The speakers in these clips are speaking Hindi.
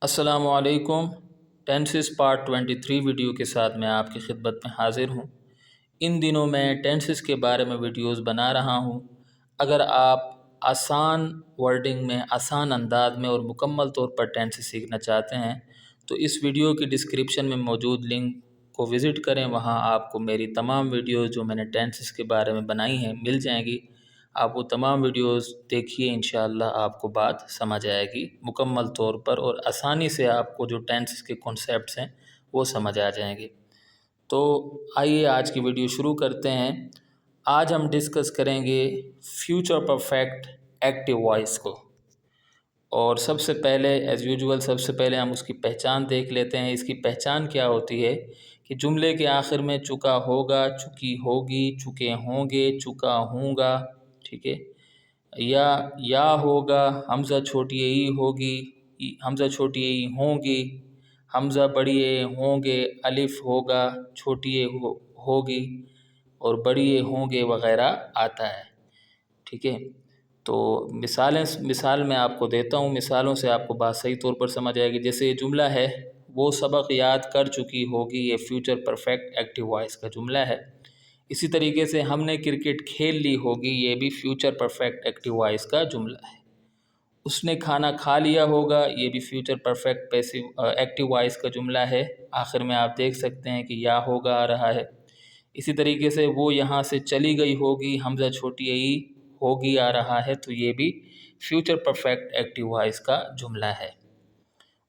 अस्सलामुअलैकुम। टेंसेस पार्ट 23 वीडियो के साथ मैं आपकी खिदमत में हाज़िर हूँ। इन दिनों मैं टेंसेस के बारे में वीडियोस बना रहा हूँ। अगर आप आसान वर्डिंग में, आसान अंदाज में और मुकम्मल तौर पर टेंसेस सीखना चाहते हैं तो इस वीडियो की डिस्क्रिप्शन में मौजूद लिंक को विज़िट करें। वहाँ आपको मेरी तमाम वीडियोस जो मैंने टेंसेस के बारे में बनाई हैं मिल जाएंगी। आप वो तमाम वीडियोस देखिए, इंशाअल्लाह आपको बात समझ आएगी मुकम्मल तौर पर और आसानी से आपको जो टेंसेस के कॉन्सेप्ट्स हैं वो समझ आ जाएंगे। तो आइए आज की वीडियो शुरू करते हैं। आज हम डिस्कस करेंगे फ्यूचर परफेक्ट एक्टिव वॉइस को। और सबसे पहले एज़ यूजुअल सबसे पहले हम उसकी पहचान देख लेते हैं। इसकी पहचान क्या होती है कि जुमले के आखिर में चुका होगा, चुकी होगी, चुके होंगे, चुका हूँगा, ठीक है, या होगा, हमज़ा छोटी ई होगी, हमज़ा छोटी ई होंगी, हमज़ा बड़ी ए होंगे, अलिफ होगा, छोटी ए होगी और बड़ी ए होंगे वग़ैरह आता है, ठीक है। तो मिसाल मैं आपको देता हूँ, मिसालों से आपको बात सही तौर पर समझ आएगी। जैसे ये जुमला है, वो सबक याद कर चुकी होगी, ये फ्यूचर परफेक्ट एक्टिव वॉइस का जुमला है। इसी तरीके से हमने क्रिकेट खेल ली होगी, ये भी फ्यूचर परफेक्ट एक्टिव वॉइस का जुमला है। उसने खाना खा लिया होगा, ये भी future perfect passive active voice का जुमला है। आखिर में आप देख सकते हैं कि या होगा आ रहा है। इसी तरीके से वो यहाँ से चली गई होगी, हमज़ा छोटी ई होगी आ रहा है, तो ये भी फ्यूचर परफेक्ट एक्टिव वॉइस का जुमला है।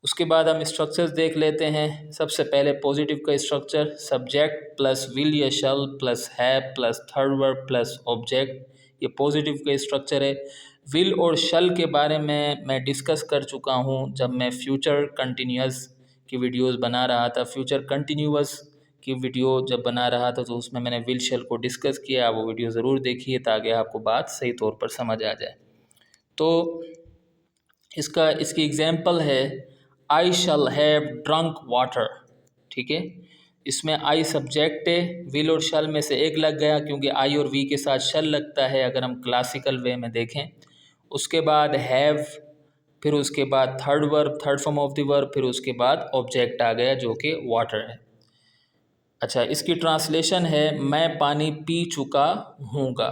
उसके बाद हम स्ट्रक्चर्स देख लेते हैं। सबसे पहले पॉजिटिव का स्ट्रक्चर, सब्जेक्ट प्लस विल या shall plus have plus third verb plus object, ये पॉजिटिव का स्ट्रक्चर है। विल और शल के बारे में मैं डिस्कस कर चुका हूँ जब मैं फ्यूचर कंटिन्यूअस की वीडियोस बना रहा था। फ्यूचर कंटिन्यूअस की वीडियो जब बना रहा था तो उसमें मैंने विल शल को डिस्कस किया। वो वीडियो ज़रूर देखिए ताकि आपको बात सही तौर पर समझ आ जाए। तो इसकी एग्जांपल है I shall have drunk water, ठीक है। इसमें आई सब्जेक्ट है, विल और शल में से एक लग गया क्योंकि आई और वी के साथ शल लगता है अगर हम क्लासिकल वे में देखें। उसके बाद हैव, फिर उसके बाद third verb, third form of the verb, फिर उसके बाद ऑब्जेक्ट आ गया जो कि वाटर है। अच्छा, इसकी ट्रांसलेशन है मैं पानी पी चुका हूँगा,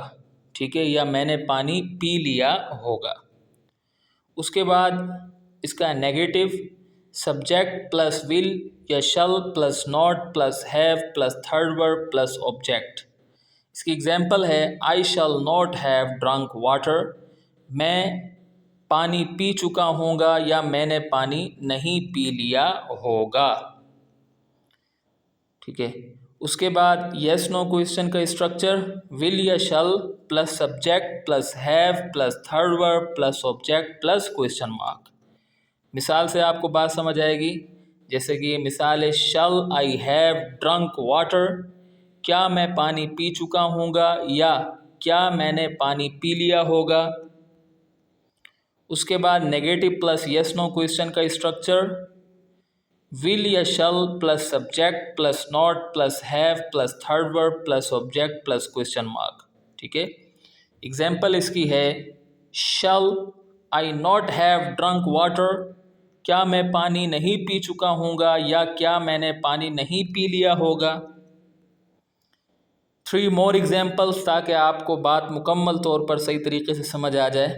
ठीक है, या मैंने पानी पी लिया होगा। उसके बाद इसका नेगेटिव, सब्जेक्ट प्लस विल या shall plus not plus have plus third verb plus object. इसकी एग्जांपल है I shall not have drunk water, मैं पानी पी चुका हूँगा या मैंने पानी नहीं पी लिया होगा, ठीक है। उसके बाद येस नो क्वेश्चन का स्ट्रक्चर, विल या shall plus subject plus have plus third verb plus object plus question mark. मिसाल से आपको बात समझ आएगी। जैसे कि ये मिसाल है, shall I have drunk water, क्या मैं पानी पी चुका हूँगा या क्या मैंने पानी पी लिया होगा। उसके बाद negative plus yes no question का स्ट्रक्चर, विल या shall plus subject plus not plus have plus third verb plus object plus question mark, ठीक है। एग्जाम्पल इसकी है, shall I not have drunk water, क्या मैं पानी नहीं पी चुका हूँगा या क्या मैंने पानी नहीं पी लिया होगा। 3 मोर एग्जाम्पल्स ताकि आपको बात मुकम्मल तौर पर सही तरीके से समझ आ जाए।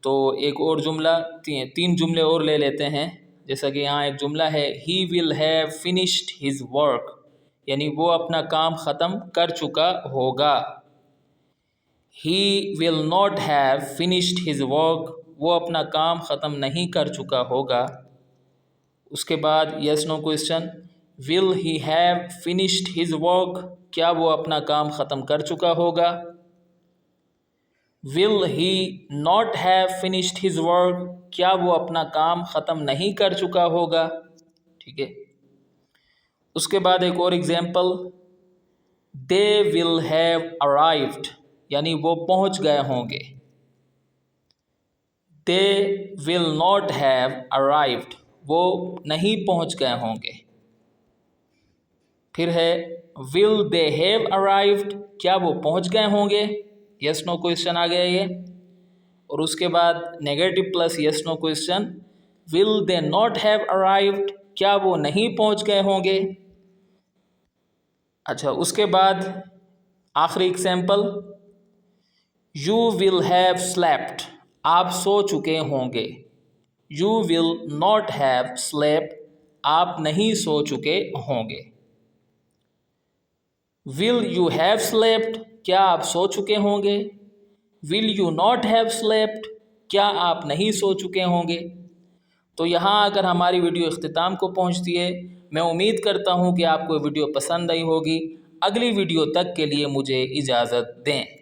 तो एक और जुमला, 3 जुमले और ले लेते हैं। जैसा कि यहाँ एक जुमला है, he will have finished his work, यानी वो अपना काम ख़त्म कर चुका होगा। He will not have finished his work, वो अपना काम ख़त्म नहीं कर चुका होगा। उसके बाद yes no question, will he have finished his work, क्या वो अपना काम ख़त्म कर चुका होगा। Will he not have finished his work, क्या वो अपना काम ख़त्म नहीं कर चुका होगा, ठीक है। उसके बाद एक और example, they will have arrived, यानी वो पहुंच गए होंगे। They will not have arrived, वो नहीं पहुंच गए होंगे। फिर है विल दे हैव अराइव्ड, क्या वो पहुंच गए होंगे। यस नो क्वेश्चन आ गया ये। और उसके बाद negative plus yes no question, will they not have arrived, क्या वो नहीं पहुंच गए होंगे। अच्छा, उसके बाद आखिरी example, you will have slept, आप सो चुके होंगे। You will not have slept, आप नहीं सो चुके होंगे। विल यू हैव स्लेप्ट, क्या आप सो चुके होंगे। Will you not have slept, क्या आप नहीं सो चुके होंगे। तो यहाँ अगर हमारी वीडियो इख्तिताम को पहुँचती है, मैं उम्मीद करता हूँ कि आपको वीडियो पसंद आई होगी। अगली वीडियो तक के लिए मुझे इजाज़त दें।